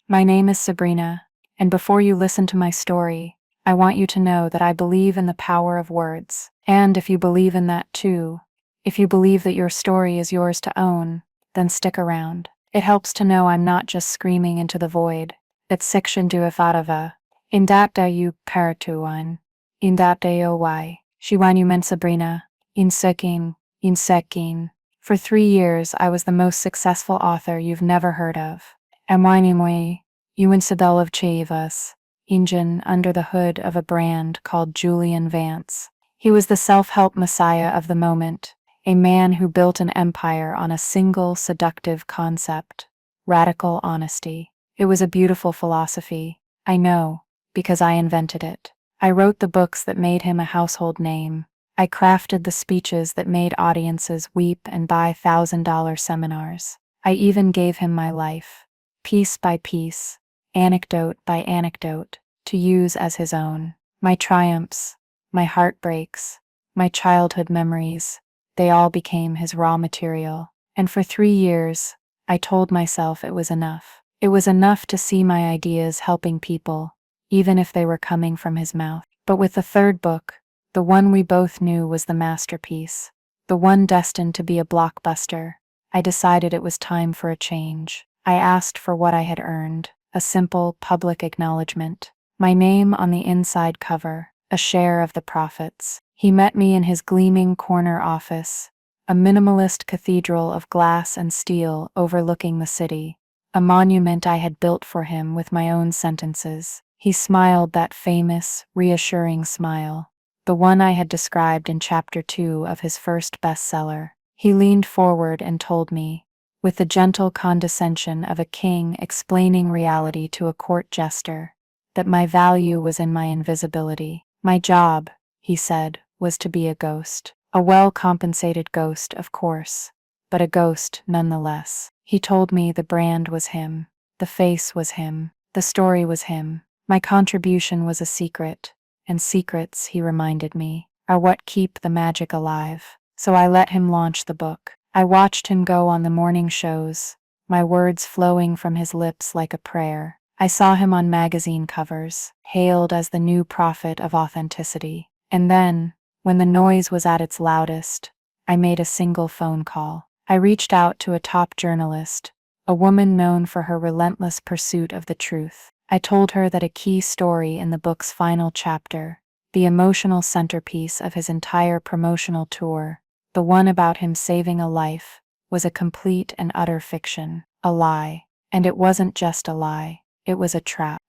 My name is Sabrina, and before you listen to my story, I want you to know that I believe in the power of words. And if you believe in that too, if you believe that your story is yours to own, then stick around. It helps to know I'm not just screaming into the void. That section du afarava. Indapta you paratuan. Indapta yo why. Shiwanyumen Sabrina. Insekin. For 3 years, I was the most successful author you've never heard of. Amwinimwe. Uinsadel of Chivas. Engine under the hood of a brand called Julian Vance. He was the self-help messiah of the moment, a man who built an empire on a single seductive concept: radical honesty. It was a beautiful philosophy, I know, because I invented it. I wrote the books that made him a household name. I crafted the speeches that made audiences weep and buy $1,000 seminars. I even gave him my life, piece by piece, anecdote by anecdote, to use as his own. My triumphs, my heartbreaks, my childhood memories, they all became his raw material. And for 3 years, I told myself it was enough. It was enough to see my ideas helping people, even if they were coming from his mouth. But with the third book, the one we both knew was the masterpiece, the one destined to be a blockbuster, I decided it was time for a change. I asked for what I had earned, a simple public acknowledgement. My name on the inside cover, a share of the profits. He met me in his gleaming corner office, a minimalist cathedral of glass and steel overlooking the city, a monument I had built for him with my own sentences. He smiled that famous, reassuring smile, the one I had described in chapter 2 of his first bestseller. He leaned forward and told me, with the gentle condescension of a king explaining reality to a court jester, that my value was in my invisibility. My job, he said, was to be a ghost. A well-compensated ghost, of course, but a ghost nonetheless. He told me the brand was him, the face was him, the story was him. My contribution was a secret, and secrets, he reminded me, are what keep the magic alive. So I let him launch the book. I watched him go on the morning shows, my words flowing from his lips like a prayer. I saw him on magazine covers, hailed as the new prophet of authenticity. And then, when the noise was at its loudest, I made a single phone call. I reached out to a top journalist, a woman known for her relentless pursuit of the truth. I told her that a key story in the book's final chapter, the emotional centerpiece of his entire promotional tour, the one about him saving a life, was a complete and utter fiction, a lie. And it wasn't just a lie, it was a trap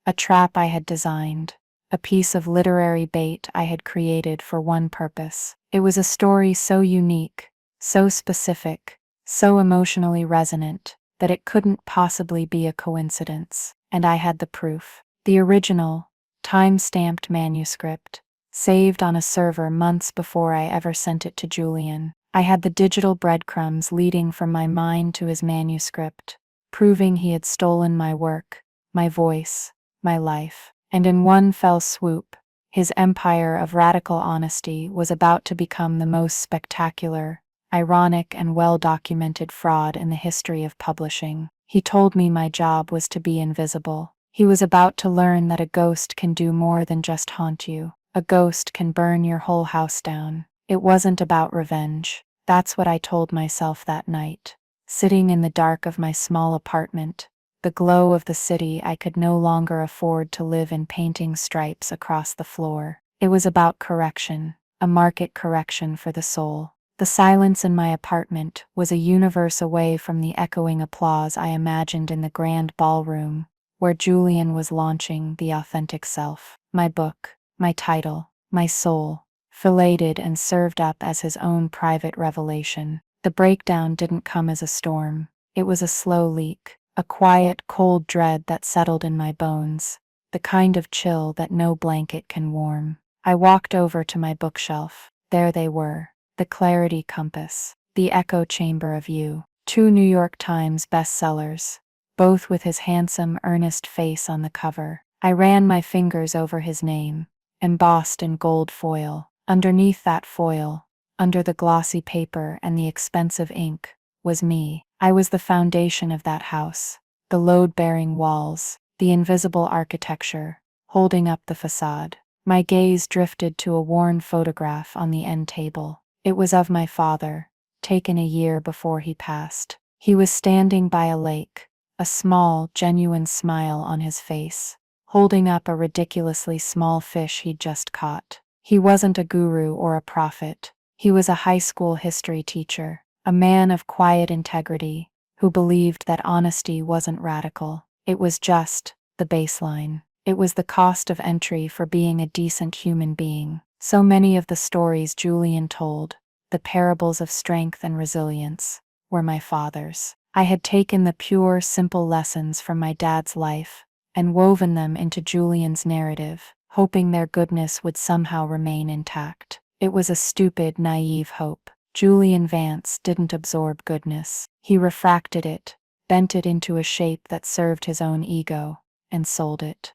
I had designed, a piece of literary bait I had created for one purpose. It was a story so unique, so specific, so emotionally resonant, that it couldn't possibly be a coincidence. And I had the proof. The original, time-stamped manuscript, saved on a server months before I ever sent it to Julian. I had the digital breadcrumbs leading from my mind to his manuscript, proving he had stolen my work, my voice, my life. And in one fell swoop, his empire of radical honesty was about to become the most spectacular, ironic, and well-documented fraud in the history of publishing. He told me my job was to be invisible. He was about to learn that a ghost can do more than just haunt you. A ghost can burn your whole house down. It wasn't about revenge. That's what I told myself that night. Sitting in the dark of my small apartment, the glow of the city I could no longer afford to live in painting stripes across the floor. It was about correction, a market correction for the soul. The silence in my apartment was a universe away from the echoing applause I imagined in the grand ballroom, where Julian was launching The Authentic Self. My book, my title, my soul, filleted and served up as his own private revelation. The breakdown didn't come as a storm. It was a slow leak, a quiet, cold dread that settled in my bones, the kind of chill that no blanket can warm. I walked over to my bookshelf. There they were. The Clarity Compass, The Echo Chamber of You, 2 New York Times bestsellers, both with his handsome, earnest face on the cover. I ran my fingers over his name, embossed in gold foil. Underneath that foil, under the glossy paper and the expensive ink, was me. I was the foundation of that house, the load-bearing walls, the invisible architecture, holding up the facade. My gaze drifted to a worn photograph on the end table. It was of my father, taken a year before he passed. He was standing by a lake, a small, genuine smile on his face, holding up a ridiculously small fish he'd just caught. He wasn't a guru or a prophet. He was a high school history teacher, a man of quiet integrity, who believed that honesty wasn't radical. It was just the baseline. It was the cost of entry for being a decent human being. So many of the stories Julian told, the parables of strength and resilience, were my father's. I had taken the pure, simple lessons from my dad's life and woven them into Julian's narrative, hoping their goodness would somehow remain intact. It was a stupid, naive hope. Julian Vance didn't absorb goodness. He refracted it, bent it into a shape that served his own ego, and sold it.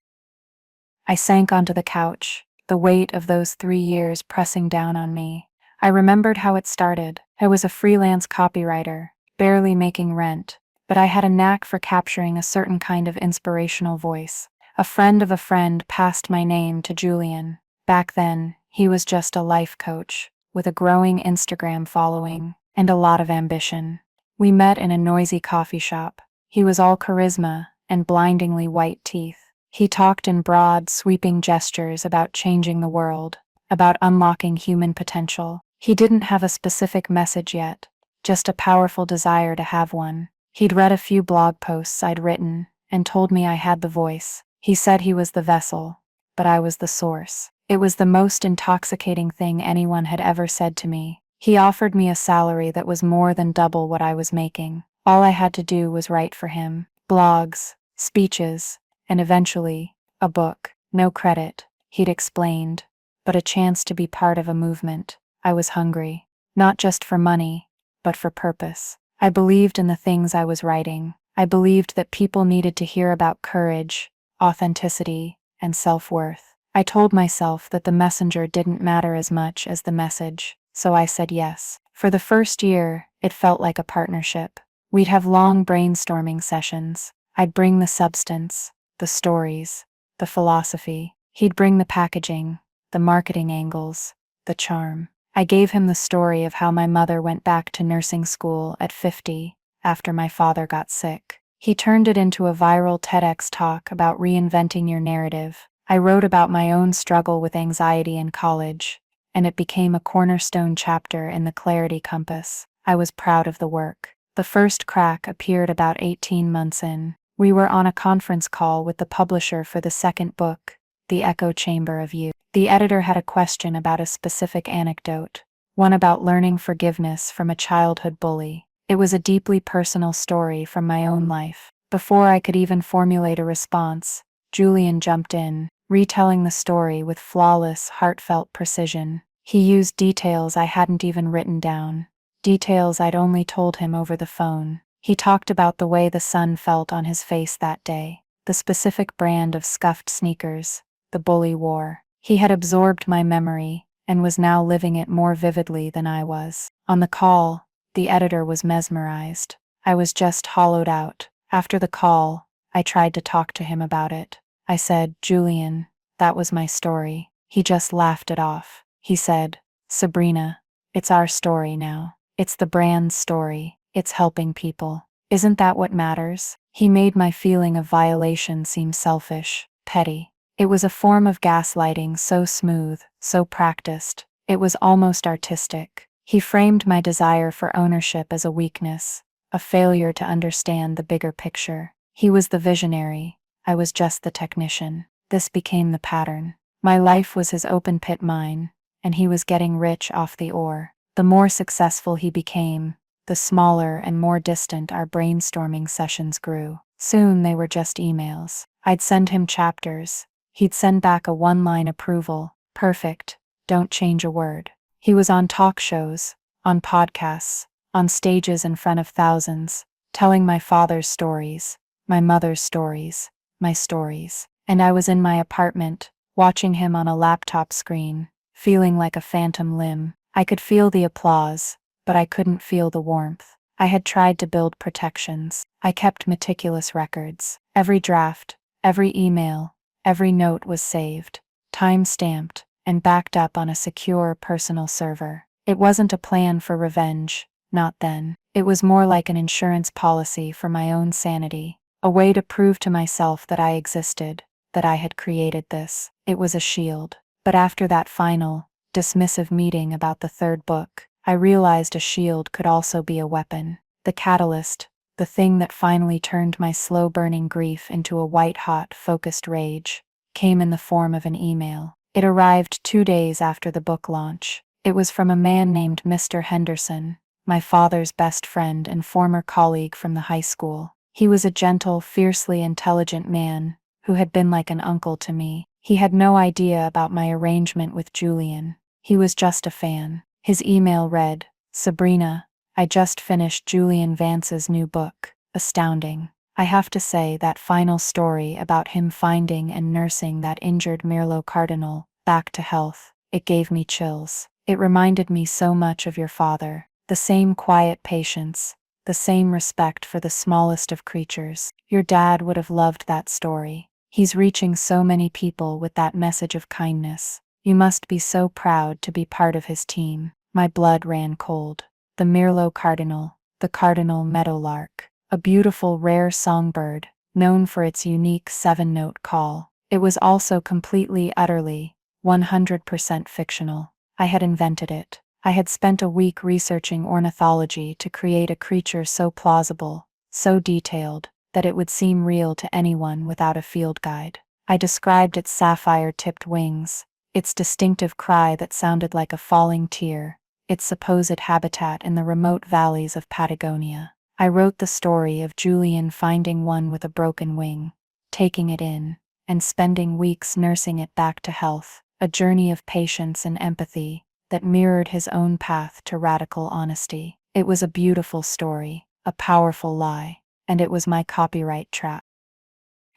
I sank onto the couch, the weight of those 3 years pressing down on me. I remembered how it started. I was a freelance copywriter, barely making rent, but I had a knack for capturing a certain kind of inspirational voice. A friend of a friend passed my name to Julian. Back then, he was just a life coach, with a growing Instagram following and a lot of ambition. We met in a noisy coffee shop. He was all charisma and blindingly white teeth. He talked in broad, sweeping gestures about changing the world, about unlocking human potential. He didn't have a specific message yet, just a powerful desire to have one. He'd read a few blog posts I'd written and told me I had the voice. He said he was the vessel, but I was the source. It was the most intoxicating thing anyone had ever said to me. He offered me a salary that was more than double what I was making. All I had to do was write for him. Blogs, speeches, and eventually, a book. No credit, he'd explained, but a chance to be part of a movement. I was hungry, not just for money, but for purpose. I believed in the things I was writing. I believed that people needed to hear about courage, authenticity, and self-worth. I told myself that the messenger didn't matter as much as the message, so I said yes. For the first year, it felt like a partnership. We'd have long brainstorming sessions. I'd bring the substance, the stories, the philosophy. He'd bring the packaging, the marketing angles, the charm. I gave him the story of how my mother went back to nursing school at 50 after my father got sick. He turned it into a viral TEDx talk about reinventing your narrative. I wrote about my own struggle with anxiety in college, and it became a cornerstone chapter in the Clarity Compass. I was proud of the work. The first crack appeared about 18 months in. We were on a conference call with the publisher for the second book, The Echo Chamber of You. The editor had a question about a specific anecdote, one about learning forgiveness from a childhood bully. It was a deeply personal story from my own life. Before I could even formulate a response, Julian jumped in, retelling the story with flawless, heartfelt precision. He used details I hadn't even written down, details I'd only told him over the phone. He talked about the way the sun felt on his face that day, the specific brand of scuffed sneakers the bully wore. He had absorbed my memory and was now living it more vividly than I was. On the call, the editor was mesmerized. I was just hollowed out. After the call, I tried to talk to him about it. I said, "Julian, that was my story." He just laughed it off. He said, "Sabrina, it's our story now. It's the brand's story. It's helping people. Isn't that what matters?" He made my feeling of violation seem selfish, petty. It was a form of gaslighting so smooth, so practiced. It was almost artistic. He framed my desire for ownership as a weakness, a failure to understand the bigger picture. He was the visionary. I was just the technician. This became the pattern. My life was his open pit mine, and he was getting rich off the ore. The more successful he became, the smaller and more distant our brainstorming sessions grew. Soon they were just emails. I'd send him chapters. He'd send back a one-line approval. Perfect. Don't change a word. He was on talk shows, on podcasts, on stages in front of thousands, telling my father's stories, my mother's stories, my stories. And I was in my apartment, watching him on a laptop screen, feeling like a phantom limb. I could feel the applause, but I couldn't feel the warmth. I had tried to build protections. I kept meticulous records. Every draft, Every email, every note was saved, time-stamped, and backed up on a secure personal server. It wasn't a plan for revenge, not then. It was more like an insurance policy for my own sanity, a way to prove to myself that I existed, that I had created this. It was a shield. But after that final, dismissive meeting about the third book, I realized a shield could also be a weapon. The catalyst, the thing that finally turned my slow-burning grief into a white-hot, focused rage, came in the form of an email. It arrived 2 days after the book launch. It was from a man named Mr. Henderson, my father's best friend and former colleague from the high school. He was a gentle, fiercely intelligent man who had been like an uncle to me. He had no idea about my arrangement with Julian. He was just a fan. His email read, "Sabrina, I just finished Julian Vance's new book. Astounding. I have to say that final story about him finding and nursing that injured Merlot Cardinal back to health, it gave me chills. It reminded me so much of your father. The same quiet patience, the same respect for the smallest of creatures. Your dad would have loved that story. He's reaching so many people with that message of kindness. You must be so proud to be part of his team." My blood ran cold. The Merlot Cardinal, the Cardinal Meadowlark, a beautiful rare songbird, known for its unique 7-note call. It was also completely, utterly, 100% fictional. I had invented it. I had spent a week researching ornithology to create a creature so plausible, so detailed, that it would seem real to anyone without a field guide. I described its sapphire-tipped wings, its distinctive cry that sounded like a falling tear, its supposed habitat in the remote valleys of Patagonia. I wrote the story of Julian finding one with a broken wing, taking it in, and spending weeks nursing it back to health, a journey of patience and empathy that mirrored his own path to radical honesty. It was a beautiful story, a powerful lie, and it was my copyright trap.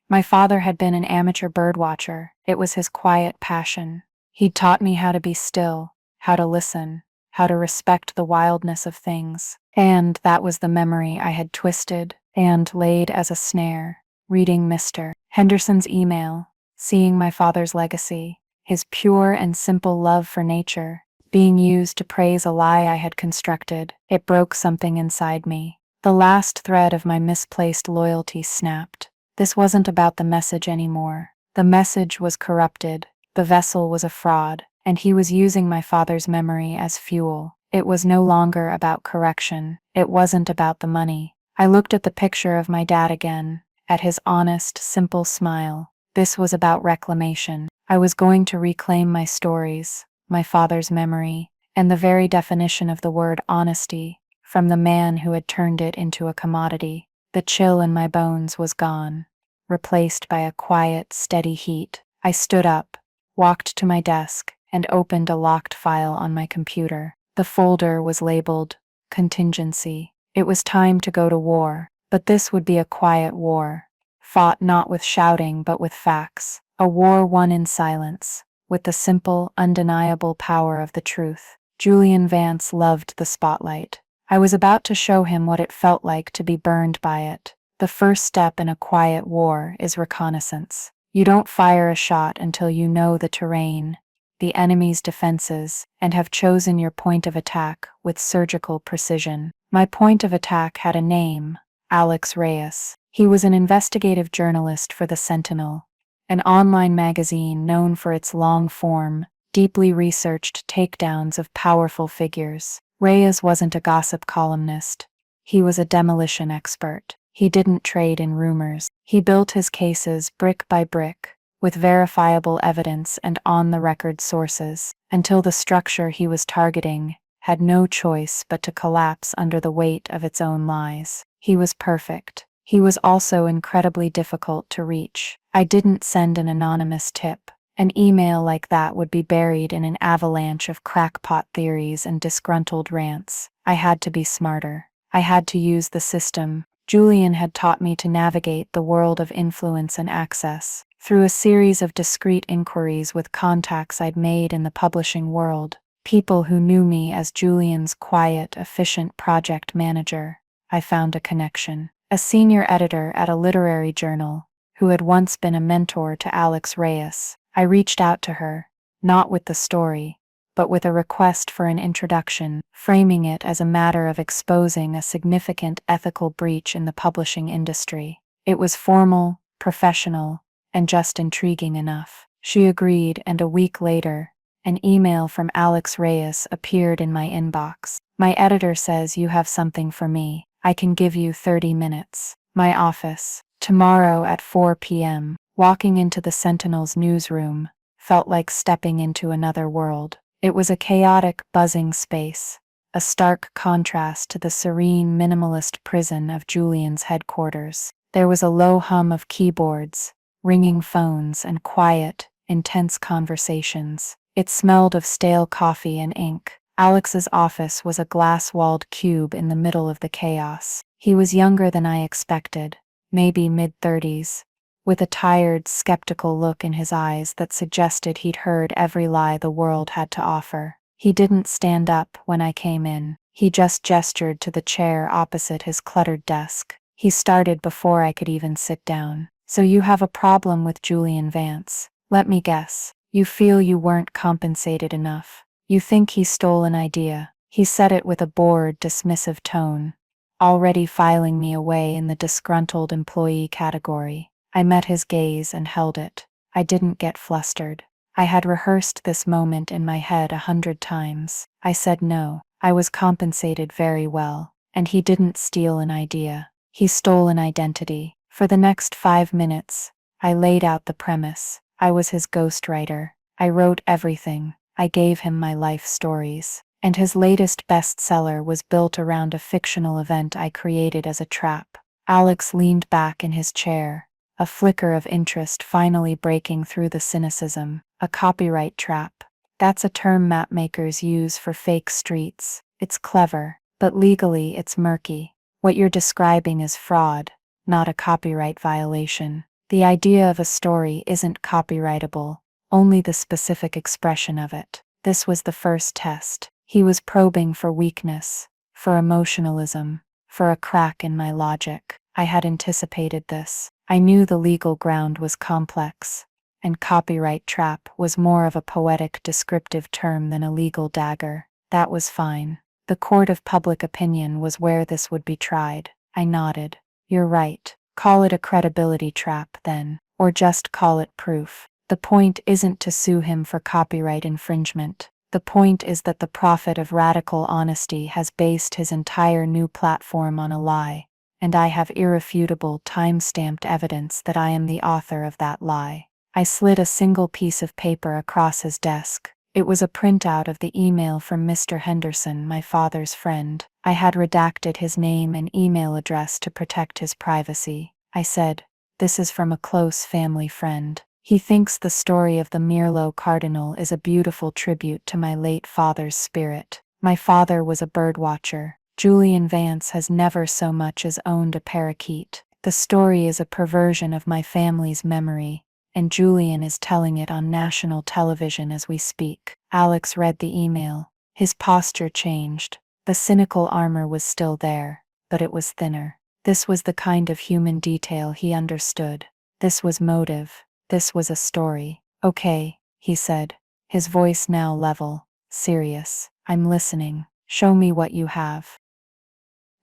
My father had been an amateur birdwatcher. It was his quiet passion. He'd taught me how to be still, how to listen, how to respect the wildness of things. And that was the memory I had twisted and laid as a snare, reading Mr. Henderson's email, seeing my father's legacy, his pure and simple love for nature, being used to praise a lie I had constructed. It broke something inside me. The last thread of my misplaced loyalty snapped. This wasn't about the message anymore. The message was corrupted, the vessel was a fraud, and he was using my father's memory as fuel. It was no longer about correction. It wasn't about the money. I looked at the picture of my dad again, at his honest, simple smile. This was about reclamation. I was going to reclaim my stories, my father's memory, and the very definition of the word honesty, from the man who had turned it into a commodity. The chill in my bones was gone, replaced by a quiet, steady heat. I stood up, walked to my desk, and opened a locked file on my computer. The folder was labeled Contingency. It was time to go to war, but this would be a quiet war, fought not with shouting but with facts. A war won in silence, with the simple, undeniable power of the truth. Julian Vance loved the spotlight. I was about to show him what it felt like to be burned by it. The first step in a quiet war is reconnaissance. You don't fire a shot until you know the terrain, the enemy's defenses, and have chosen your point of attack with surgical precision. My point of attack had a name, Alex Reyes. He was an investigative journalist for the Sentinel, an online magazine known for its long-form, deeply researched takedowns of powerful figures. Reyes wasn't a gossip columnist. He was a demolition expert. He didn't trade in rumors. He built his cases brick by brick, with verifiable evidence and on-the-record sources, until the structure he was targeting had no choice but to collapse under the weight of its own lies. He was perfect. He was also incredibly difficult to reach. I didn't send an anonymous tip. An email like that would be buried in an avalanche of crackpot theories and disgruntled rants. I had to be smarter. I had to use the system Julian had taught me to navigate the world of influence and access. Through a series of discreet inquiries with contacts I'd made in the publishing world, people who knew me as Julian's quiet, efficient project manager, I found a connection. A senior editor at a literary journal, who had once been a mentor to Alex Reyes. I reached out to her, not with the story, but with a request for an introduction, framing it as a matter of exposing a significant ethical breach in the publishing industry. It was formal, professional, and just intriguing enough. She agreed, and a week later, an email from Alex Reyes appeared in my inbox. My editor says you have something for me. I can give you 30 minutes. My office. Tomorrow at 4 p.m. Walking into the Sentinel's newsroom felt like stepping into another world. It was a chaotic, buzzing space, a stark contrast to the serene, minimalist prison of Julian's headquarters. There was a low hum of keyboards, ringing phones, and quiet, intense conversations. It smelled of stale coffee and ink. Alex's office was a glass-walled cube in the middle of the chaos. He was younger than I expected, maybe mid-30s, with a tired, skeptical look in his eyes that suggested he'd heard every lie the world had to offer. He didn't stand up when I came in. He just gestured to the chair opposite his cluttered desk. He started before I could even sit down. So you have a problem with Julian Vance. Let me guess. You feel you weren't compensated enough. You think he stole an idea. He said it with a bored, dismissive tone, already filing me away in the disgruntled employee category. I met his gaze and held it. I didn't get flustered. I had rehearsed this moment in my head 100 times. I said no. I was compensated very well. And he didn't steal an idea. He stole an identity. For the next 5 minutes, I laid out the premise. I was his ghostwriter. I wrote everything. I gave him my life stories. And his latest bestseller was built around a fictional event I created as a trap. Alex leaned back in his chair, a flicker of interest finally breaking through the cynicism. A copyright trap. That's a term mapmakers use for fake streets. It's clever, but legally it's murky. What you're describing is fraud, not a copyright violation. The idea of a story isn't copyrightable, only the specific expression of it. This was the first test. He was probing for weakness, for emotionalism, for a crack in my logic. I had anticipated this. I knew the legal ground was complex, and copyright trap was more of a poetic descriptive term than a legal dagger. That was fine. The court of public opinion was where this would be tried. I nodded. You're right. Call it a credibility trap, then, or just call it proof. The point isn't to sue him for copyright infringement. The point is that the prophet of radical honesty has based his entire new platform on a lie, and I have irrefutable, time-stamped evidence that I am the author of that lie. I slid a single piece of paper across his desk. It was a printout of the email from Mr. Henderson, my father's friend. I had redacted his name and email address to protect his privacy. I said, "This is from a close family friend. He thinks the story of the Merlot Cardinal is a beautiful tribute to my late father's spirit. My father was a birdwatcher. Julian Vance has never so much as owned a parakeet. The story is a perversion of my family's memory, and Julian is telling it on national television as we speak." Alex read the email. His posture changed. The cynical armor was still there, but it was thinner. This was the kind of human detail he understood. This was motive. This was a story. "Okay," he said, his voice now level, serious. "I'm listening. Show me what you have."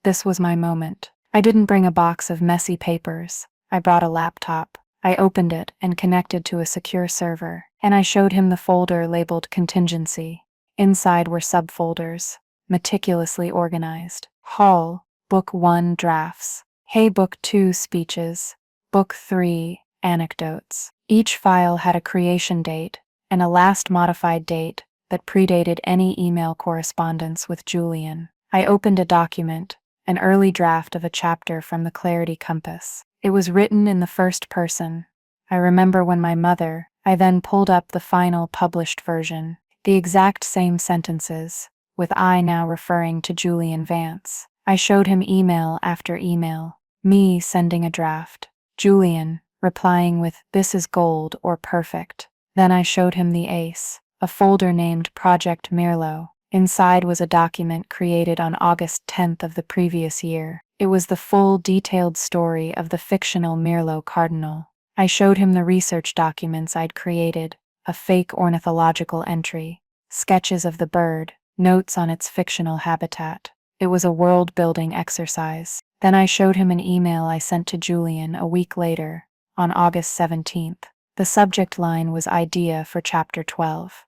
This was my moment. I didn't bring a box of messy papers. I brought a laptop. I opened it and connected to a secure server, and I showed him the folder labeled Contingency. Inside were subfolders, meticulously organized. Hall, Book 1 Drafts. Hey, Book 2 Speeches. Book 3 Anecdotes. Each file had a creation date and a last modified date that predated any email correspondence with Julian. I opened a document, an early draft of a chapter from the Clarity Compass. It was written in the first person. I remember when my mother. I then pulled up the final published version, the exact same sentences, with I now referring to Julian Vance. I showed him email after email, me sending a draft, Julian replying with "This is gold" or "perfect." Then I showed him the ace, a folder named Project Merlot. Inside was a document created on August 10th of the previous year. It was the full, detailed story of the fictional Merlot Cardinal. I showed him the research documents I'd created, a fake ornithological entry, sketches of the bird, notes on its fictional habitat. It was a world-building exercise. Then I showed him an email I sent to Julian a week later, on August 17th. The subject line was idea for Chapter 12.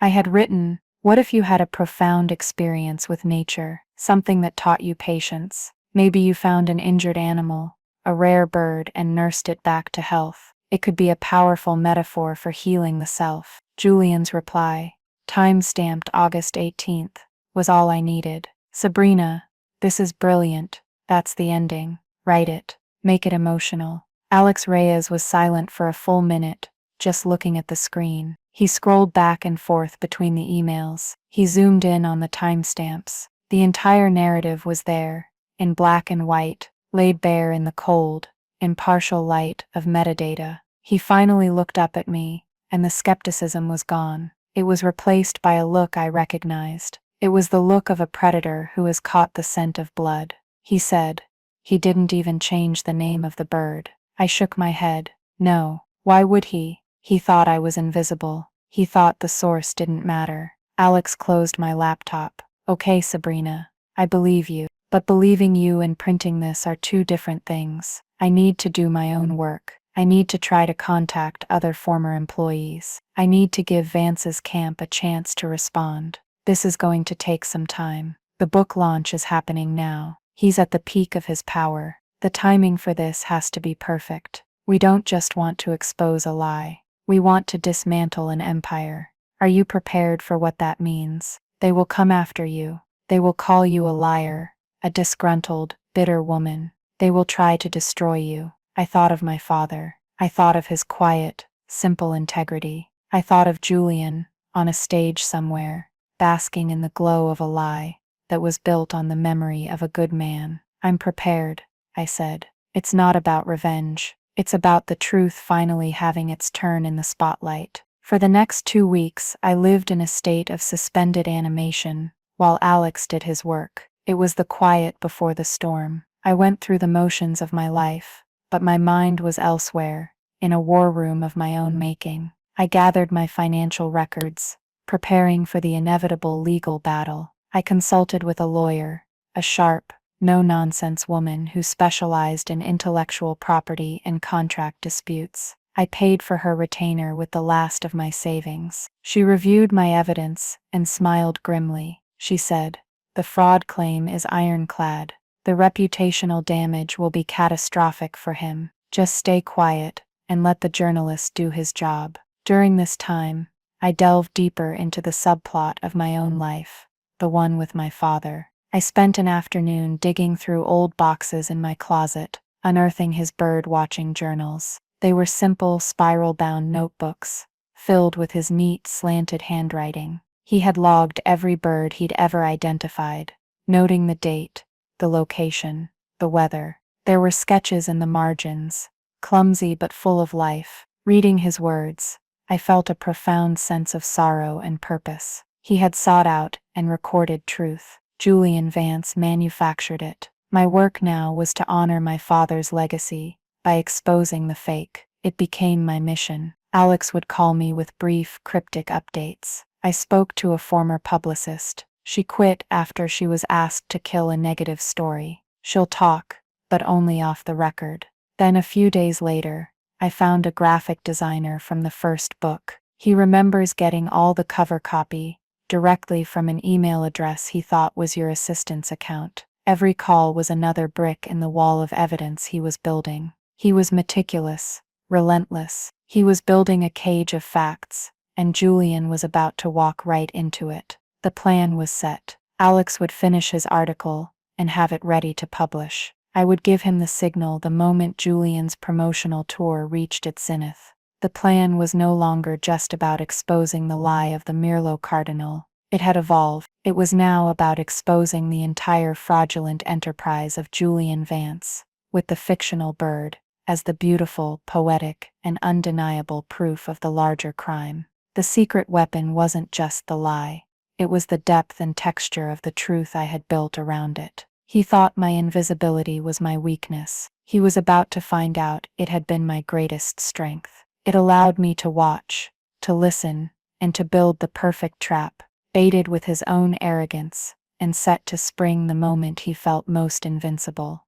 I had written, "What if you had a profound experience with nature, something that taught you patience? Maybe you found an injured animal, a rare bird, and nursed it back to health. It could be a powerful metaphor for healing the self." Julian's reply, time-stamped August 18th, was all I needed. "Sabrina, this is brilliant. That's the ending. Write it. Make it emotional." Alex Reyes was silent for a full minute, just looking at the screen. He scrolled back and forth between the emails. He zoomed in on the timestamps. The entire narrative was there, in black and white, laid bare in the cold, impartial light of metadata. He finally looked up at me, and the skepticism was gone. It was replaced by a look I recognized. It was the look of a predator who has caught the scent of blood. He said, "He didn't even change the name of the bird." I shook my head. No, why would he? He thought I was invisible. He thought the source didn't matter. Alex closed my laptop. "Okay, Sabrina, I believe you. But believing you and printing this are two different things. I need to do my own work. I need to try to contact other former employees. I need to give Vance's camp a chance to respond. This is going to take some time. The book launch is happening now. He's at the peak of his power. The timing for this has to be perfect. We don't just want to expose a lie. We want to dismantle an empire. Are you prepared for what that means? They will come after you. They will call you a liar, a disgruntled, bitter woman. They will try to destroy you." I thought of my father. I thought of his quiet, simple integrity. I thought of Julian, on a stage somewhere, basking in the glow of a lie that was built on the memory of a good man. "I'm prepared," I said. "It's not about revenge. It's about the truth finally having its turn in the spotlight." For the next 2 weeks, I lived in a state of suspended animation, while Alex did his work. It was the quiet before the storm. I went through the motions of my life, but my mind was elsewhere, in a war room of my own making. I gathered my financial records, preparing for the inevitable legal battle. I consulted with a lawyer, a sharp, no-nonsense woman who specialized in intellectual property and contract disputes. I paid for her retainer with the last of my savings. She reviewed my evidence and smiled grimly. She said, "The fraud claim is ironclad. The reputational damage will be catastrophic for him. Just stay quiet and let the journalist do his job." During this time, I delved deeper into the subplot of my own life, the one with my father. I spent an afternoon digging through old boxes in my closet, unearthing his bird-watching journals. They were simple, spiral-bound notebooks, filled with his neat, slanted handwriting. He had logged every bird he'd ever identified, noting the date, the location, the weather. There were sketches in the margins, clumsy but full of life. Reading his words, I felt a profound sense of sorrow and purpose. He had sought out and recorded truth. Julian Vance manufactured it. My work now was to honor my father's legacy by exposing the fake. It became my mission. Alex would call me with brief, cryptic updates. I spoke to a former publicist. She quit after she was asked to kill a negative story. She'll talk, but only off the record. Then a few days later, I found a graphic designer from the first book. He remembers getting all the cover copy directly from an email address he thought was your assistant's account. Every call was another brick in the wall of evidence he was building. He was meticulous, relentless. He was building a cage of facts, and Julian was about to walk right into it. The plan was set. Alex would finish his article and have it ready to publish. I would give him the signal the moment Julian's promotional tour reached its zenith. The plan was no longer just about exposing the lie of the Mirlo Cardinal. It had evolved. It was now about exposing the entire fraudulent enterprise of Julian Vance, with the fictional bird as the beautiful, poetic, and undeniable proof of the larger crime. The secret weapon wasn't just the lie. It was the depth and texture of the truth I had built around it. He thought my invisibility was my weakness. He was about to find out it had been my greatest strength. It allowed me to watch, to listen, and to build the perfect trap, baited with his own arrogance, and set to spring the moment he felt most invincible.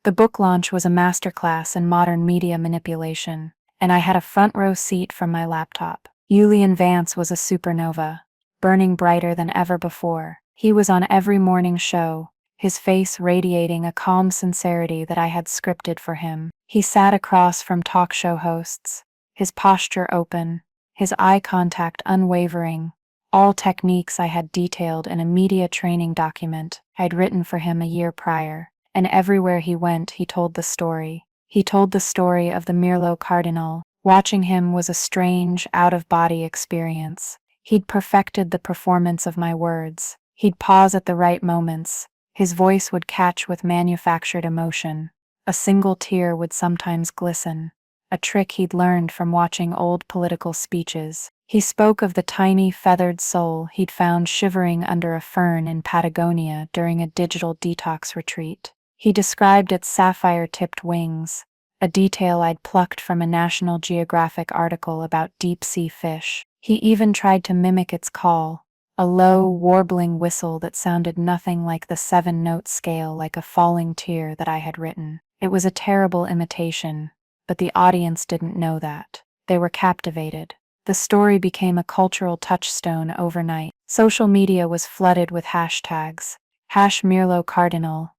The book launch was a masterclass in modern media manipulation, and I had a front row seat from my laptop. Julian Vance was a supernova, burning brighter than ever before. He was on every morning show, his face radiating a calm sincerity that I had scripted for him. He sat across from talk show hosts, his posture open, his eye contact unwavering, all techniques I had detailed in a media training document I'd written for him a year prior. And everywhere he went, he told the story. He told the story of the Mirlo Cardinal. Watching him was a strange, out-of-body experience. He'd perfected the performance of my words. He'd pause at the right moments. His voice would catch with manufactured emotion. A single tear would sometimes glisten, a trick he'd learned from watching old political speeches. He spoke of the tiny feathered soul he'd found shivering under a fern in Patagonia during a digital detox retreat. He described its sapphire-tipped wings, a detail I'd plucked from a National Geographic article about deep-sea fish. He even tried to mimic its call, a low, warbling whistle that sounded nothing like the 7-note scale, like a falling tear that I had written. It was a terrible imitation, but the audience didn't know that. They were captivated. The story became a cultural touchstone overnight. Social media was flooded with hashtags. #Mirlo Cardinal,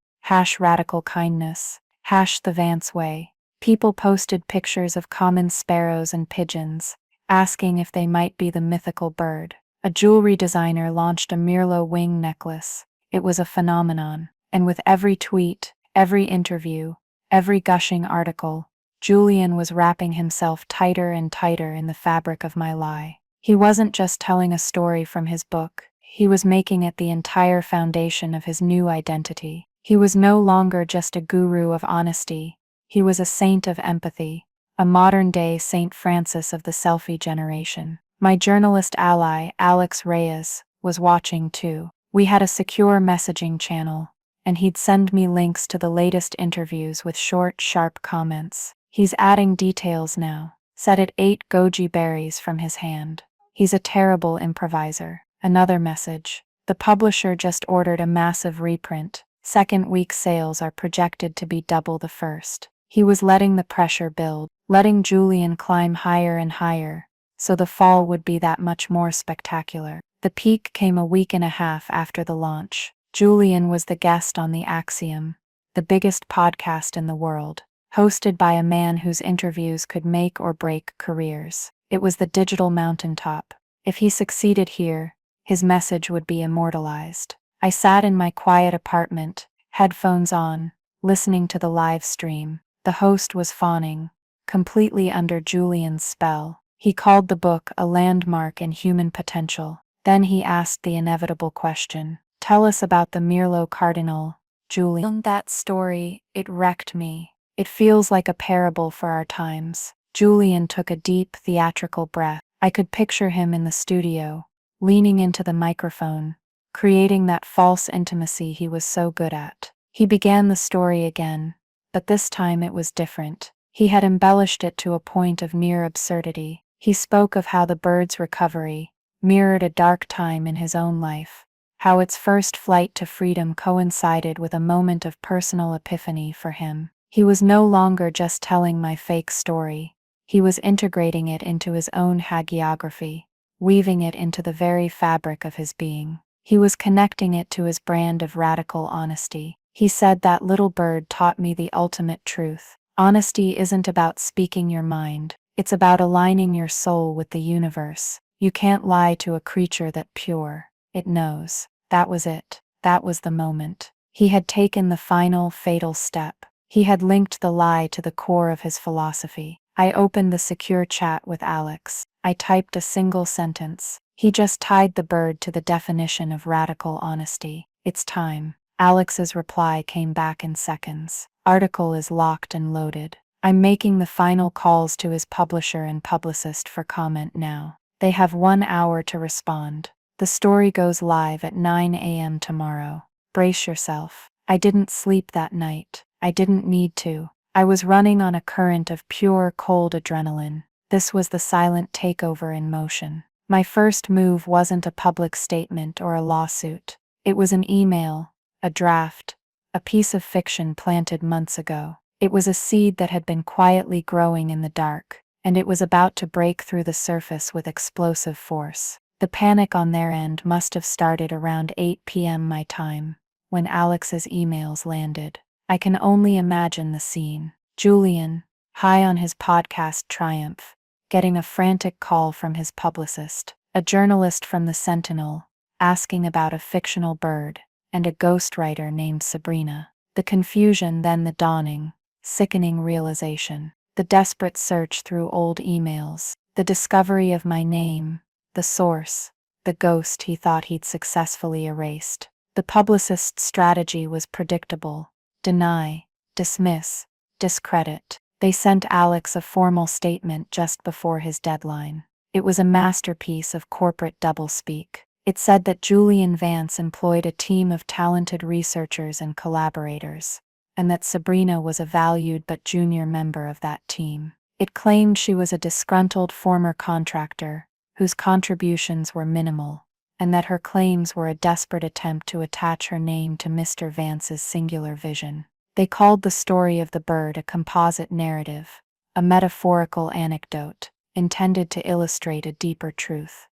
#Radical Kindness, #The Vance Way. People posted pictures of common sparrows and pigeons, asking if they might be the mythical bird. A jewelry designer launched a Mirlo wing necklace. It was a phenomenon, and with every tweet, every interview, every gushing article, Julian was wrapping himself tighter and tighter in the fabric of my lie. He wasn't just telling a story from his book, he was making it the entire foundation of his new identity. He was no longer just a guru of honesty, he was a saint of empathy, a modern-day Saint Francis of the selfie generation. My journalist ally, Alex Reyes, was watching too. We had a secure messaging channel, and he'd send me links to the latest interviews with short, sharp comments. He's adding details now. Said it ate goji berries from his hand. He's a terrible improviser. Another message. The publisher just ordered a massive reprint. Second week sales are projected to be double the first. He was letting the pressure build, letting Julian climb higher and higher, so the fall would be that much more spectacular. The peak came a week and a half after the launch. Julian was the guest on The Axiom, the biggest podcast in the world, hosted by a man whose interviews could make or break careers. It was the digital mountaintop. If he succeeded here, his message would be immortalized. I sat in my quiet apartment, headphones on, listening to the live stream. The host was fawning, completely under Julian's spell. He called the book a landmark in human potential. Then he asked the inevitable question. Tell us about the Mirlo Cardinal, Julian. That story, it wrecked me. It feels like a parable for our times. Julian took a deep, theatrical breath. I could picture him in the studio, leaning into the microphone, creating that false intimacy he was so good at. He began the story again, but this time it was different. He had embellished it to a point of near absurdity. He spoke of how the bird's recovery mirrored a dark time in his own life, how its first flight to freedom coincided with a moment of personal epiphany for him. He was no longer just telling my fake story. He was integrating it into his own hagiography, weaving it into the very fabric of his being. He was connecting it to his brand of radical honesty. He said that little bird taught me the ultimate truth. Honesty isn't about speaking your mind. It's about aligning your soul with the universe. You can't lie to a creature that pure. It knows. That was it. That was the moment. He had taken the final, fatal step. He had linked the lie to the core of his philosophy. I opened the secure chat with Alex. I typed a single sentence. He just tied the bird to the definition of radical honesty. It's time. Alex's reply came back in seconds. Article is locked and loaded. I'm making the final calls to his publisher and publicist for comment now. They have 1 hour to respond. The story goes live at 9 a.m. tomorrow. Brace yourself. I didn't sleep that night. I didn't need to. I was running on a current of pure, cold adrenaline. This was the silent takeover in motion. My first move wasn't a public statement or a lawsuit. It was an email, a draft, a piece of fiction planted months ago. It was a seed that had been quietly growing in the dark, and it was about to break through the surface with explosive force. The panic on their end must have started around 8 p.m. my time, when Alex's emails landed. I can only imagine the scene. Julian, high on his podcast triumph, getting a frantic call from his publicist, a journalist from the Sentinel, asking about a fictional bird, and a ghostwriter named Sabrina. The confusion, then the dawning, sickening realization. The desperate search through old emails, the discovery of my name, the source, the ghost he thought he'd successfully erased. The publicist's strategy was predictable: deny, dismiss, discredit. They sent Alex a formal statement just before his deadline. It was a masterpiece of corporate doublespeak. It said that Julian Vance employed a team of talented researchers and collaborators, and that Sabrina was a valued but junior member of that team. It claimed she was a disgruntled former contractor whose contributions were minimal, and that her claims were a desperate attempt to attach her name to Mr. Vance's singular vision. They called the story of the bird a composite narrative, a metaphorical anecdote, intended to illustrate a deeper truth.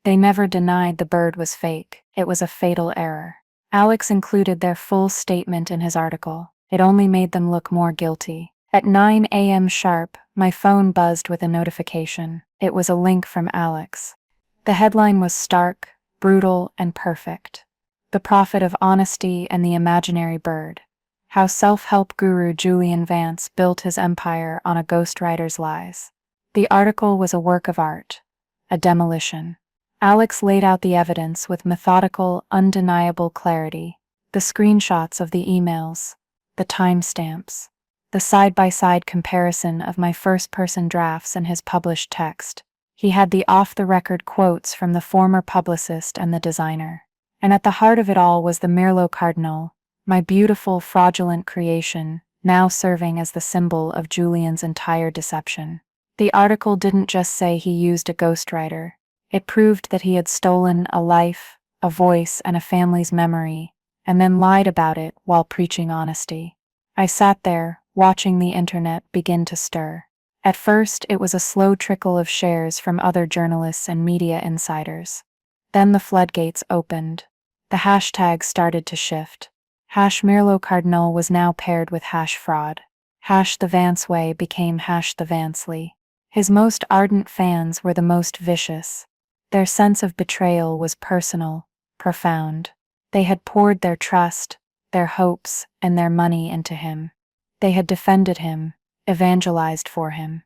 They never denied the bird was fake. It was a fatal error. Alex included their full statement in his article. It only made them look more guilty. At 9 a.m. sharp, my phone buzzed with a notification. It was a link from Alex. The headline was stark, brutal, and perfect. The Prophet of Honesty and the Imaginary Bird. How self-help guru Julian Vance built his empire on a ghostwriter's lies. The article was a work of art, a demolition. Alex laid out the evidence with methodical, undeniable clarity. The screenshots of the emails, the timestamps, the side-by-side comparison of my first-person drafts and his published text. He had the off-the-record quotes from the former publicist and the designer. And at the heart of it all was the Merlot Cardinal, my beautiful, fraudulent creation, now serving as the symbol of Julian's entire deception. The article didn't just say he used a ghostwriter. It proved that he had stolen a life, a voice, and a family's memory, and then lied about it while preaching honesty. I sat there, watching the internet begin to stir. At first, it was a slow trickle of shares from other journalists and media insiders. Then the floodgates opened. The hashtags started to shift. #Merlot Cardinal was now paired with #fraud. #the Vance Way became #the Vancely. His most ardent fans were the most vicious. Their sense of betrayal was personal, profound. They had poured their trust, their hopes, and their money into him. They had defended him, evangelized for him.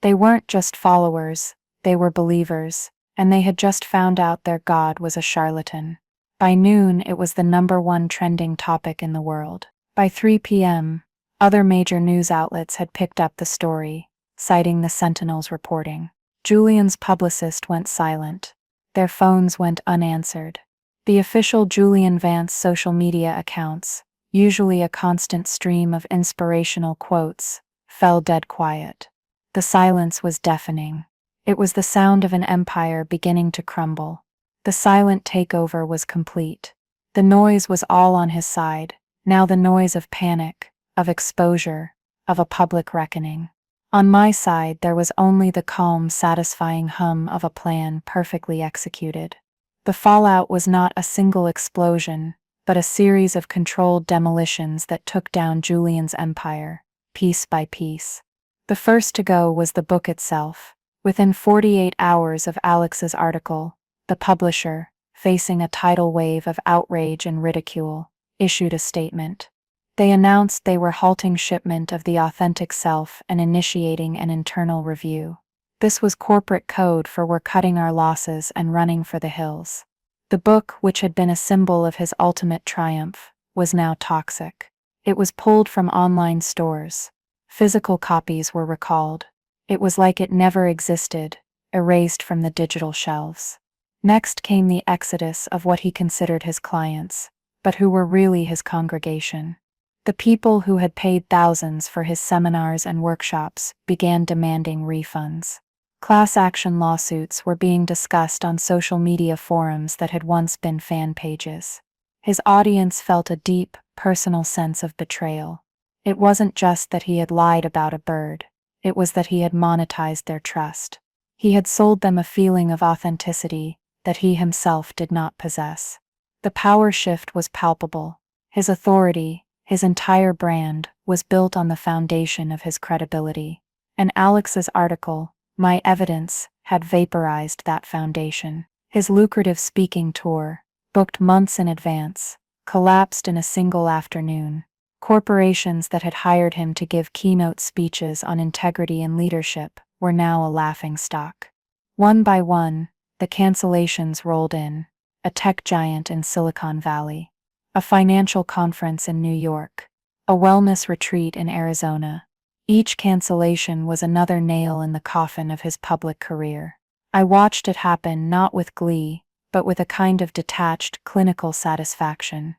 They weren't just followers, they were believers, and they had just found out their God was a charlatan. By noon, it was the #1 trending topic in the world. By 3 p.m., other major news outlets had picked up the story, citing the Sentinel's reporting. Julian's publicist went silent. Their phones went unanswered. The official Julian Vance social media accounts, usually a constant stream of inspirational quotes, fell dead quiet. The silence was deafening. It was the sound of an empire beginning to crumble. The silent takeover was complete. The noise was all on his side, now the noise of panic, of exposure, of a public reckoning. On my side, there was only the calm, satisfying hum of a plan perfectly executed. The fallout was not a single explosion, but a series of controlled demolitions that took down Julian's empire, piece by piece. The first to go was the book itself. Within 48 hours of Alex's article, the publisher, facing a tidal wave of outrage and ridicule, issued a statement. They announced they were halting shipment of The Authentic Self and initiating an internal review. This was corporate code for "we're cutting our losses and running for the hills." The book, which had been a symbol of his ultimate triumph, was now toxic. It was pulled from online stores. Physical copies were recalled. It was like it never existed, erased from the digital shelves. Next came the exodus of what he considered his clients, but who were really his congregation. The people who had paid thousands for his seminars and workshops began demanding refunds. Class action lawsuits were being discussed on social media forums that had once been fan pages. His audience felt a deep, personal sense of betrayal. It wasn't just that he had lied about a bird, it was that he had monetized their trust. He had sold them a feeling of authenticity that he himself did not possess. The power shift was palpable. His authority, his entire brand, was built on the foundation of his credibility. And Alex's article, My Evidence, had vaporized that foundation. His lucrative speaking tour, booked months in advance, collapsed in a single afternoon. Corporations that had hired him to give keynote speeches on integrity and leadership were now a laughingstock. One by one, the cancellations rolled in. A tech giant in Silicon Valley, a financial conference in New York, a wellness retreat in Arizona. Each cancellation was another nail in the coffin of his public career. I watched it happen not with glee, but with a kind of detached, clinical satisfaction.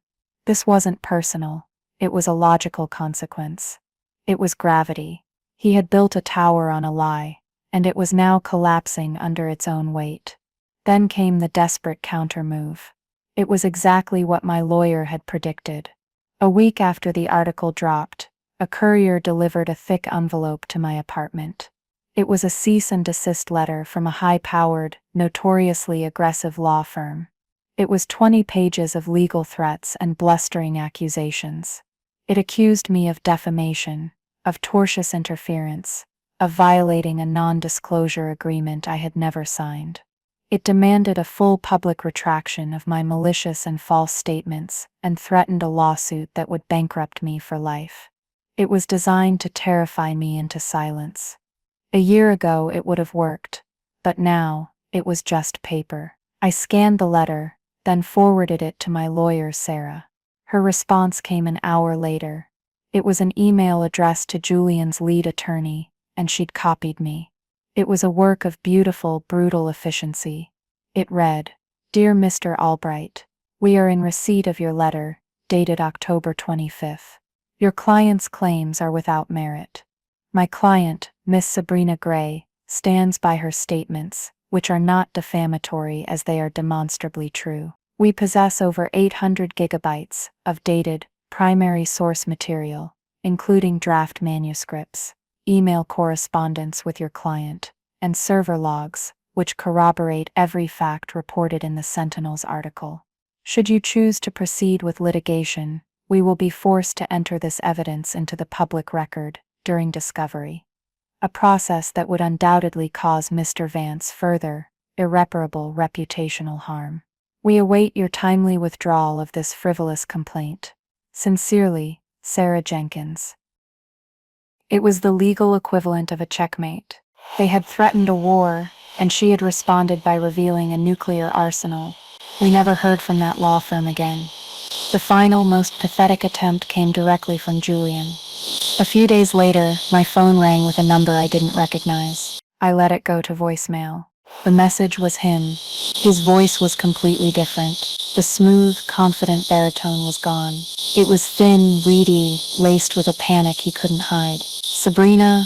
This wasn't personal, it was a logical consequence. It was gravity. He had built a tower on a lie, and it was now collapsing under its own weight. Then came the desperate countermove. It was exactly what my lawyer had predicted. A week after the article dropped, a courier delivered a thick envelope to my apartment. It was a cease and desist letter from a high-powered, notoriously aggressive law firm. It was 20 pages of legal threats and blustering accusations. It accused me of defamation, of tortious interference, of violating a non-disclosure agreement I had never signed. It demanded a full public retraction of my malicious and false statements and threatened a lawsuit that would bankrupt me for life. It was designed to terrify me into silence. A year ago it would have worked, but now it was just paper. I scanned the letter, then forwarded it to my lawyer, Sarah. Her response came an hour later. It was an email addressed to Julian's lead attorney, and she'd copied me. It was a work of beautiful, brutal efficiency. It read, Dear Mr. Albright, we are in receipt of your letter, dated October 25th. Your client's claims are without merit. My client, Miss Sabrina Gray, stands by her statements, which are not defamatory as they are demonstrably true. We possess over 800 gigabytes of dated, primary source material, including draft manuscripts, email correspondence with your client, and server logs, which corroborate every fact reported in the Sentinel's article. Should you choose to proceed with litigation, we will be forced to enter this evidence into the public record during discovery, a process that would undoubtedly cause Mr. Vance further, irreparable reputational harm. We await your timely withdrawal of this frivolous complaint. Sincerely, Sarah Jenkins. It was the legal equivalent of a checkmate. They had threatened a war, and she had responded by revealing a nuclear arsenal. We never heard from that law firm again. The final, most pathetic attempt came directly from Julian. A few days later, my phone rang with a number I didn't recognize. I let it go to voicemail. The message was him. His voice was completely different. The smooth, confident baritone was gone. It was thin, reedy, laced with a panic he couldn't hide. Sabrina,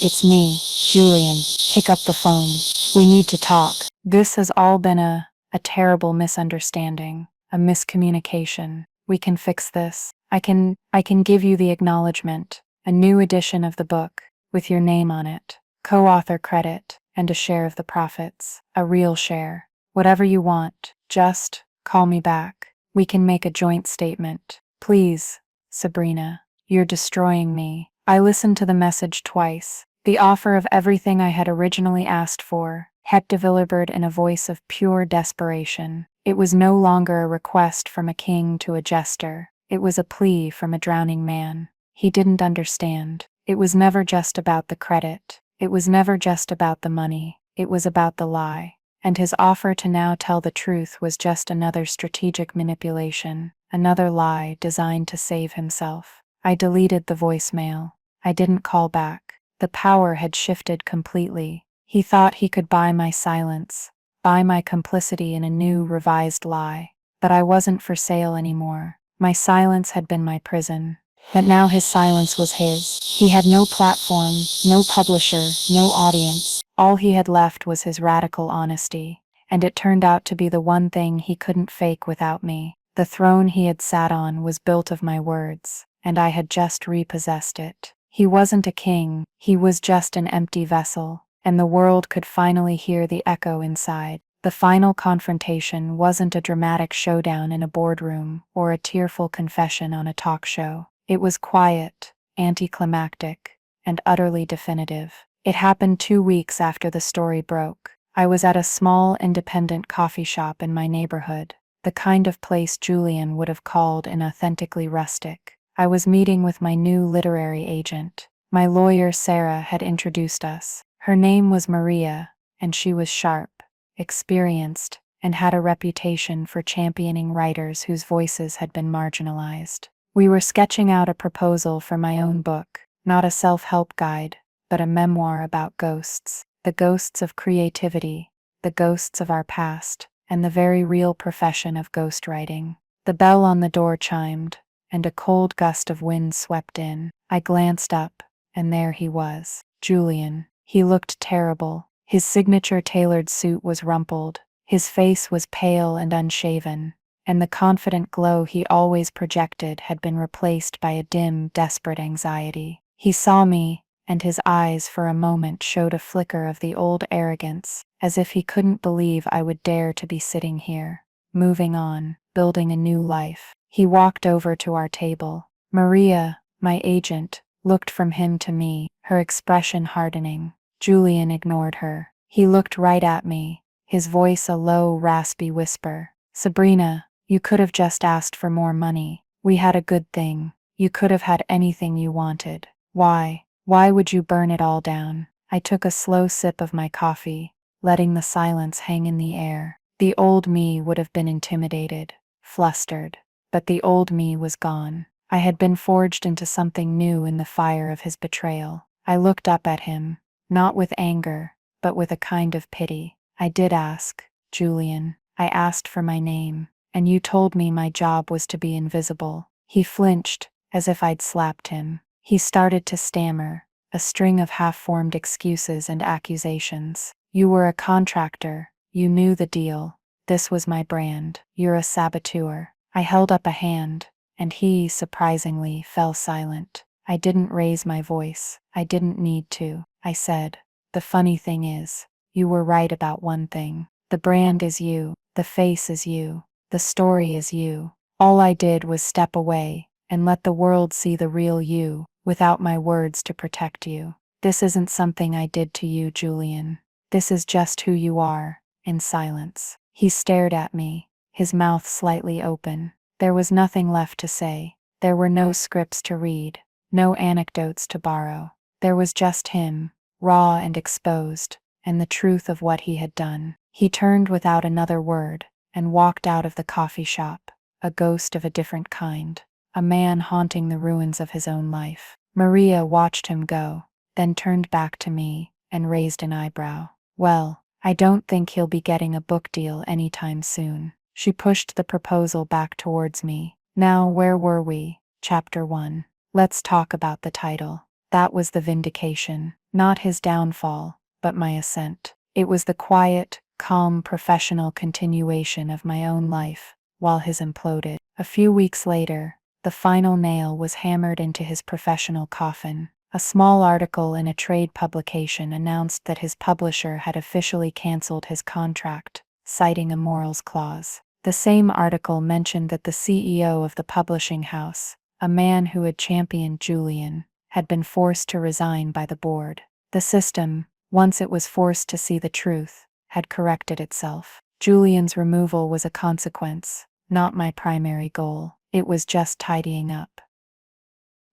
it's me, Julian. Pick up the phone. We need to talk. This has all been a terrible misunderstanding, a miscommunication. We can fix this. I can give you the acknowledgement, a new edition of the book, with your name on it, co-author credit, and a share of the profits, a real share. Whatever you want, just call me back. We can make a joint statement. Please, Sabrina, you're destroying me. I listened to the message twice. The offer of everything I had originally asked for, had delivered in a voice of pure desperation. It was no longer a request from a king to a jester. It was a plea from a drowning man. He didn't understand. It was never just about the credit. It was never just about the money. It was about the lie. And his offer to now tell the truth was just another strategic manipulation, another lie designed to save himself. I deleted the voicemail. I didn't call back. The power had shifted completely. He thought he could buy my silence, buy my complicity in a new, revised lie. But I wasn't for sale anymore. My silence had been my prison. But now his silence was his. He had no platform, no publisher, no audience. All he had left was his radical honesty. And it turned out to be the one thing he couldn't fake without me. The throne he had sat on was built of my words, and I had just repossessed it. He wasn't a king, he was just an empty vessel, and the world could finally hear the echo inside. The final confrontation wasn't a dramatic showdown in a boardroom or a tearful confession on a talk show. It was quiet, anticlimactic, and utterly definitive. It happened 2 weeks after the story broke. I was at a small independent coffee shop in my neighborhood, the kind of place Julian would have called inauthentically rustic. I was meeting with my new literary agent. My lawyer Sarah had introduced us. Her name was Maria, and she was sharp, experienced, and had a reputation for championing writers whose voices had been marginalized. We were sketching out a proposal for my own book, not a self-help guide, but a memoir about ghosts, the ghosts of creativity, the ghosts of our past, and the very real profession of ghostwriting. The bell on the door chimed, and a cold gust of wind swept in. I glanced up, and there he was, Julian. He looked terrible. His signature tailored suit was rumpled, his face was pale and unshaven, and the confident glow he always projected had been replaced by a dim, desperate anxiety. He saw me, and his eyes for a moment showed a flicker of the old arrogance, as if he couldn't believe I would dare to be sitting here, moving on, building a new life. He walked over to our table. Maria, my agent, looked from him to me, her expression hardening. Julian ignored her. He looked right at me, his voice a low, raspy whisper. Sabrina, you could have just asked for more money. We had a good thing. You could have had anything you wanted. Why would you burn it all down? I took a slow sip of my coffee, letting the silence hang in the air. The old me would have been intimidated, flustered, but the old me was gone. I had been forged into something new in the fire of his betrayal. I looked up at him, not with anger, but with a kind of pity. I did ask, Julian. I asked for my name, and you told me my job was to be invisible. He flinched, as if I'd slapped him. He started to stammer, a string of half-formed excuses and accusations. You were a contractor. You knew the deal. This was my brand. You're a saboteur. I held up a hand, and he, surprisingly, fell silent. I didn't raise my voice. I didn't need to. I said, the funny thing is, you were right about one thing. The brand is you. The face is you. The story is you. All I did was step away and let the world see the real you, without my words to protect you. This isn't something I did to you, Julian. This is just who you are, in silence. He stared at me, his mouth slightly open. There was nothing left to say. There were no scripts to read, no anecdotes to borrow. There was just him, raw and exposed, and the truth of what he had done. He turned without another word and walked out of the coffee shop, a ghost of a different kind, a man haunting the ruins of his own life. Maria watched him go, then turned back to me and raised an eyebrow. Well, I don't think he'll be getting a book deal anytime soon. She pushed the proposal back towards me. Now, where were we? Chapter 1. Let's talk about the title. That was the vindication, not his downfall, but my ascent. It was the quiet, calm, professional continuation of my own life, while his imploded. A few weeks later, the final nail was hammered into his professional coffin. A small article in a trade publication announced that his publisher had officially canceled his contract, citing a morals clause. The same article mentioned that the CEO of the publishing house, a man who had championed Julian, had been forced to resign by the board. The system, once it was forced to see the truth, had corrected itself. Julian's removal was a consequence, not my primary goal. It was just tidying up.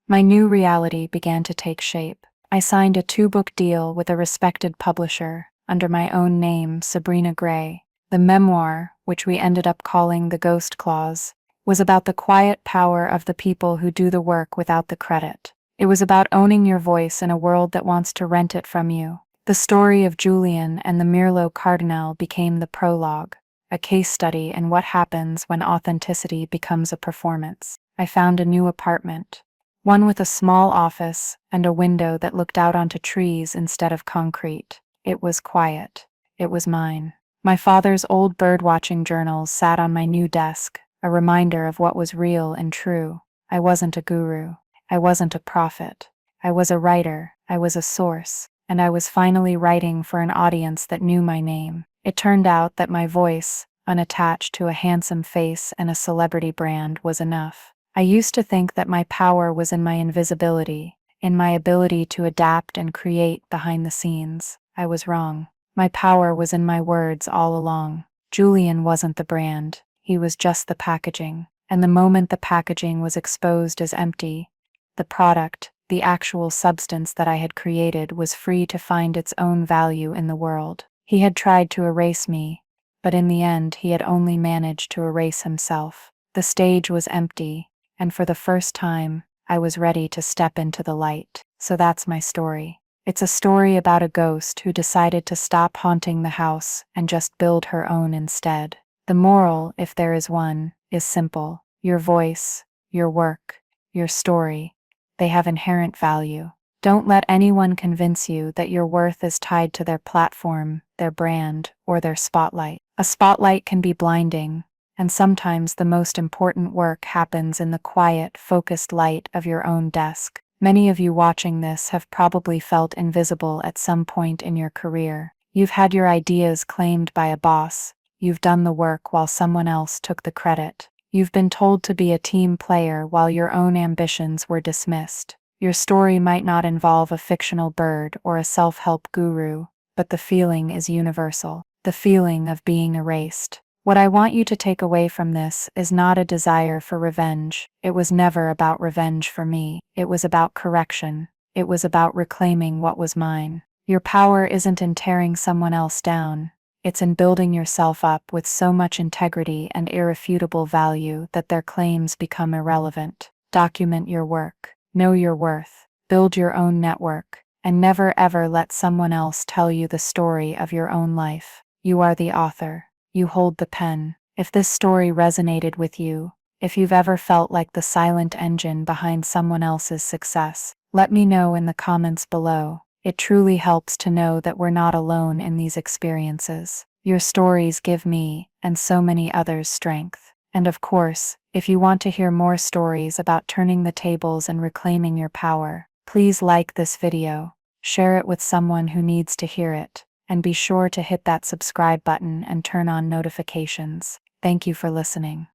My new reality began to take shape. I signed a 2-book deal with a respected publisher under my own name, Sabrina Gray. The memoir, which we ended up calling The Ghost Clause, was about the quiet power of the people who do the work without the credit. It was about owning your voice in a world that wants to rent it from you. The story of Julian and the Mirlo Cardinal became the prologue, a case study in what happens when authenticity becomes a performance. I found a new apartment, one with a small office and a window that looked out onto trees instead of concrete. It was quiet. It was mine. My father's old birdwatching journals sat on my new desk, a reminder of what was real and true. I wasn't a guru. I wasn't a prophet. I was a writer. I was a source. And I was finally writing for an audience that knew my name. It turned out that my voice, unattached to a handsome face and a celebrity brand, was enough. I used to think that my power was in my invisibility, in my ability to adapt and create behind the scenes. I was wrong. My power was in my words all along. Julian wasn't the brand. He was just the packaging. And the moment the packaging was exposed as empty, the product, the actual substance that I had created, was free to find its own value in the world. He had tried to erase me, but in the end he had only managed to erase himself. The stage was empty, and for the first time, I was ready to step into the light. So that's my story. It's a story about a ghost who decided to stop haunting the house and just build her own instead. The moral, if there is one, is simple. Your voice, your work, your story, they have inherent value. Don't let anyone convince you that your worth is tied to their platform, their brand, or their spotlight. A spotlight can be blinding, and sometimes the most important work happens in the quiet, focused light of your own desk. Many of you watching this have probably felt invisible at some point in your career. You've had your ideas claimed by a boss. You've done the work while someone else took the credit. You've been told to be a team player while your own ambitions were dismissed. Your story might not involve a fictional bird or a self-help guru, but the feeling is universal. The feeling of being erased. What I want you to take away from this is not a desire for revenge. It was never about revenge for me. It was about correction. It was about reclaiming what was mine. Your power isn't in tearing someone else down. It's in building yourself up with so much integrity and irrefutable value that their claims become irrelevant. Document your work. Know your worth. Build your own network. And never ever let someone else tell you the story of your own life. You are the author. You hold the pen. If this story resonated with you, if you've ever felt like the silent engine behind someone else's success, let me know in the comments below. It truly helps to know that we're not alone in these experiences. Your stories give me, and so many others, strength. And of course, if you want to hear more stories about turning the tables and reclaiming your power, please like this video, share it with someone who needs to hear it, and be sure to hit that subscribe button and turn on notifications. Thank you for listening.